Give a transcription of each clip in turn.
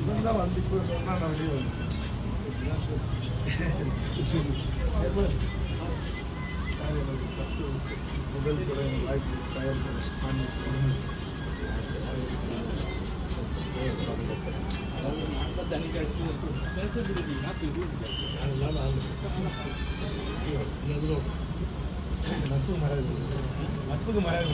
இவன் வந்து இப்போ சொன்னா நான் வெளியே வந்து முதல் கூட வாய்ப்பு தயார் நட்புக்கு மரியாதை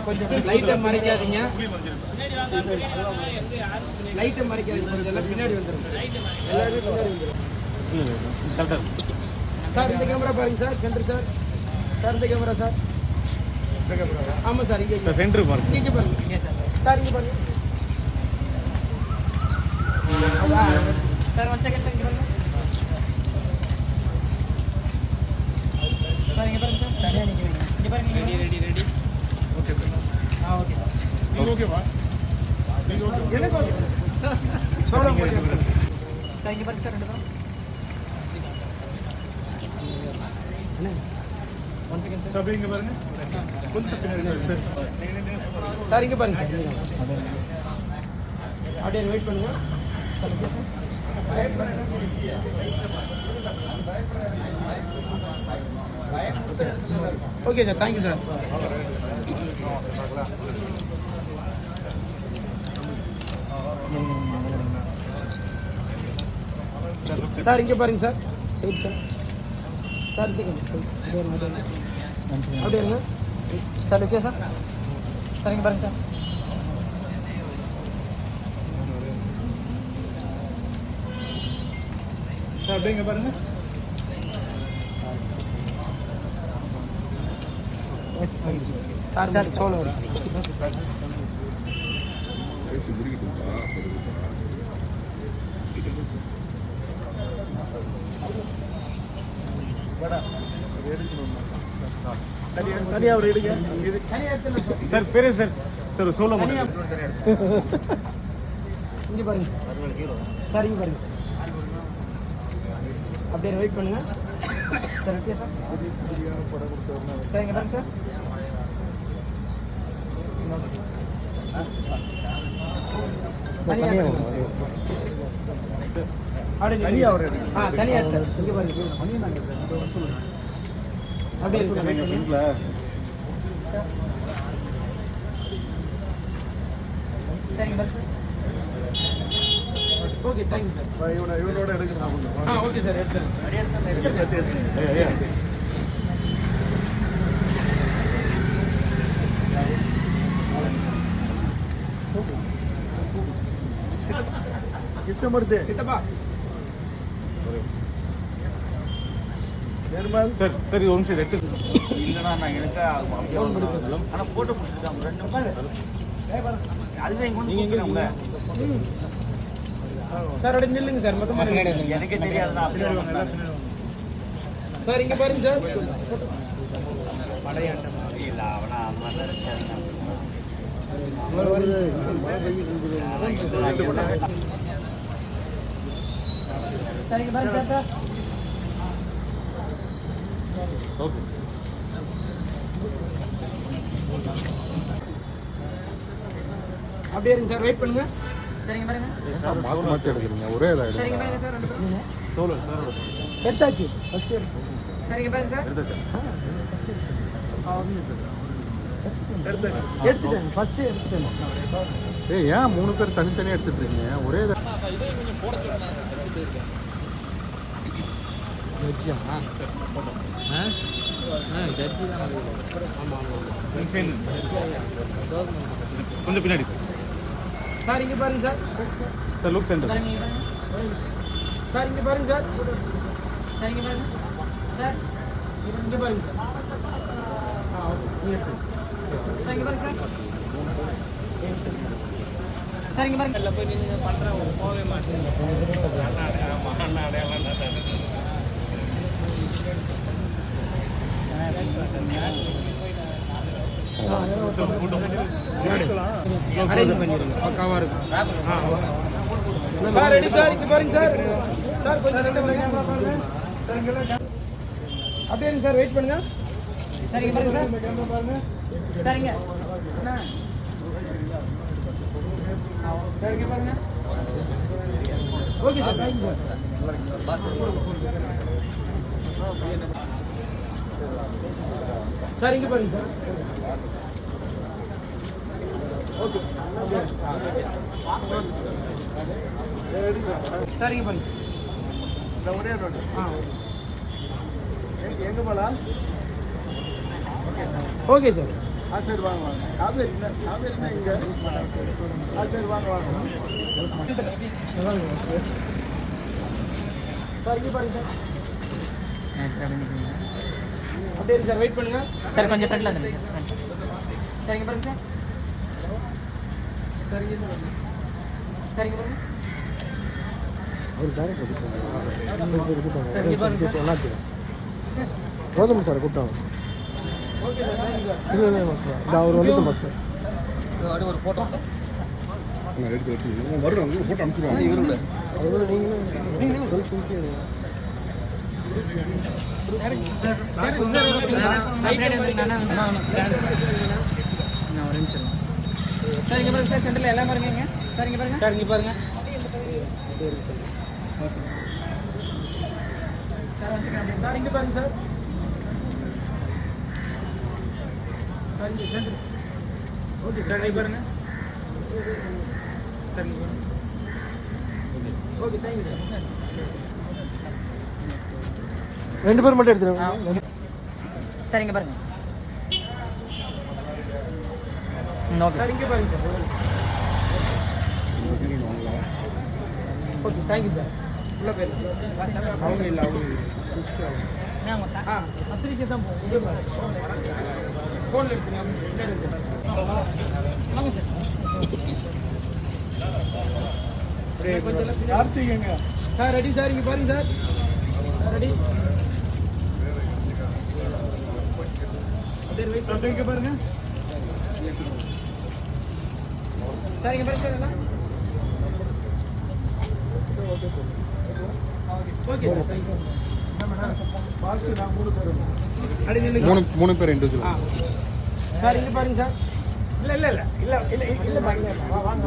கொஞ்சம் லைட்டை மறைக்காதீங்க, லைட்டை மறைக்காதீங்க, கொஞ்சம் எல்லாம் பின்னாடி வந்துடும், எல்லாருமே பின்னாடி வந்துடும். சார் இந்த கேமரா பாருங்க சார், சென்டர் சார், சார் இந்த கேமரா சார், ஆமாம் சார், இங்கே சென்டர் பாருங்க, இங்கே பாருங்க சார், இங்கே பாருங்க சார், 1 செகண்ட் இங்கே பாருங்க சார், இங்கே பாருங்க சார், சரியா நீங்கள் இங்கே பாருங்க, ரெடி ஓகே ஆ ஓகே சார், நீங்கள் ஓகேவா எனக்கு ஓகே சார், சொல்லுங்க சார், இங்கே பாருங்க சார், 2 பேரும் அண்ணே 1 செகண்ட் சார், இங்கே பாருங்க கொஞ்சம் பின்னாடி சார், இங்கே பாருங்க அப்படியே வெயிட் பண்ணுங்க sir, okay sir, okay sir, thank you sir. Sir இங்கே பாருங்க சார், சரி சார், சார் அப்படியே இருங்க சார், ஓகே சார், சார் இங்கே பாருங்க சார், சார் அப்படியே இங்கே பாருங்க சார், சார் சோலோ தனியாக அவர் எடுங்க சார், பேரு சார், சார் சோலோ இங்கே பாருங்க சார், இங்கே பாருங்க அப்படியே வெயிட் பண்ணுங்க சார், ஓகே சார், சார் இங்கே பாருங்க சார், தனியாக அவர் எடுங்க தனியாக சார், இங்கே பாருங்க அப்படியே இருக்கு சார், சரிங்க பாருங்க சார், ஓகே தேங்க்யூ சார். இவனோட எடுக்கணும் ஓகே சார், எடுத்துறேன். கிருஷ்ணமூர்த்தி சித்தப்பா நிர்மல் சார், சரி ஒரு நிமிஷம் எடுத்து இல்லைண்ணா, நான் எனக்கு ஆனால் ஃபோட்டோ பிடிச்சிருக்காங்க 2 நிமிஷம் அதுதான் இங்கே வந்து கொடுக்குறாங்க சார், அப்படியே நில்லுங்க சார், மொத்தமாக எனக்கே தெரியாதுண்ணா சார், இங்கே பாருங்க சார், இல்லை அவனா அம்மா நினைச்சேன் சார், இங்கே பாருங்க சார், ஓகே அப்படியே இருங்க சார், வெயிட் பண்ணுங்க, சரிங்க பாருங்க, மாற்றி மாற்றி எடுக்கிறீங்க ஒரே இதாக சரிங்க பாருங்க சார், 2 பேரும் சோலோ சார் எடுத்தாச்சு ஃபர்ஸ்ட், சரிங்க பாருங்க சார், எடுத்துட்டேன் ஃபர்ஸ்ட் எடுத்துட்டேன். ஏன் 3 பேர் தனித்தனியாக எடுத்துட்டு இருக்கீங்க ஒரே கொஞ்சம் பின்னாடி சார், இங்கே பாருங்க sir, sir, look centre sir, இங்கே பாருங்க சார், சார் இங்கே பாருங்க சார், இங்கே பாருங்க சார், ஓகே சார், இங்கே பாருங்க சார், சார் இங்கே பாருங்க, எல்லாம் போய் நீங்கள் பண்ணுறேன் போகவே மாட்டேங்க. அரேஞ்ச் பண்ணிடுங்க, பக்காவாக இருக்கும். சார் ரெடி சார், இங்கே பாருங்க சார், சார் கொஞ்சம் அப்படியே சார், வெயிட் பண்ணுங்க சரிங்க பாருங்க சார். கேமரா பாருங்க. சரிங்க சரிங்க பாருங்க. Okay sir, thank you sir. Sir இங்கே பாருங்க சார். ஓகே சார் இங்கே பாருங்க. இந்த ஒரே ரோடு. ஆ எங்க போலாம்? Okay sir. சரி வாங்க வாங்க. காவேரினா இங்க. சரி வாங்க வாங்க. சார் இங்கே பாருங்க சார். அப்படியே சார் வெயிட் பண்ணுங்க சார். கொஞ்சம் ஃப்ரெண்ட்ல வந்துருங்க சரிங்க பாருங்க சார். சரிங்க சார். சரிங்க பாருங்க. போதும் சார் கூட்டம். Okay sir, thank you sir. இல்லை இல்லை சார் அவர் வந்துட்டு மாஸ்டர் அப்படியே ஒரு ஃபோட்டோ எடுத்து வச்சு வருவாங்க ஃபோட்டோ அனுப்பிச்சிடுவாங்க இவரோட அதோட நீங்களும் சார் இங்கே பாருங்க சார். சென்டரில் எல்லாம் பாருங்க. சார் இங்கே பாருங்க. சார் இங்கே பாருங்க. சார் இங்கே பாருங்க சார். சார் இங்கே சென்டர். ஓகே சார் இங்கே பாருங்க. சார் இங்கே பாருங்க. Okay thank you sir. ரெண்டு பேர் மட்டும் எடுத்துருங்க. சார் இங்கே பாருங்க. ஓகே சார் இங்கே பாருங்க சார். Okay thank you sir. உள்ள போயிருங்க. அவங்க இல்லை அவங்க பத்திரிக்கை தான் போகும். ஃபோனில் எடுத்துங்க. வாங்க சார். கொஞ்சம் கார்த்திகங்க சார் ரெடி சார். இங்கே பாருங்க சார். ரெடி அப்படியே வெயிட் பண்ணுங்க பாருங்க. சார் இங்கே பாருங்க சார். எல்லாம் ஓகே சார். தேங்க்யூ. பாஸ் நான் 3 பேர் அடி நில்லுங்க. மூணு பேர் இண்டிவிஜுவல். சார் இங்கே பாருங்க சார். இல்லை இல்லை இல்லை இல்லை இல்லை இல்லை வாங்க வாங்க.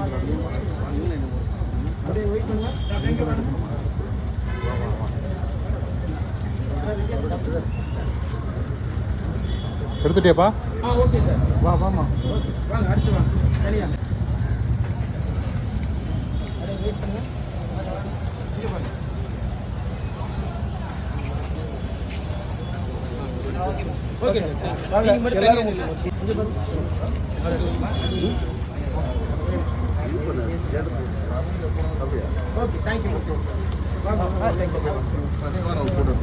அப்படியே வெயிட் பண்ணுங்க. தேங்க்யூ பாருங்க. எடுத்துட்டியாப்பா? Okay sir. வாமா ஓகே வாங்க அடுத்து வாங்க. சரியா அப்படியே வெயிட் பண்ணுங்க. இங்கே பாருங்க. Okay sir. நீங்கள் மட்டும் தனியாக நில்லுங்க. இங்கே பாருங்க. Okay thank you. வாங்க தேங்க்யூ.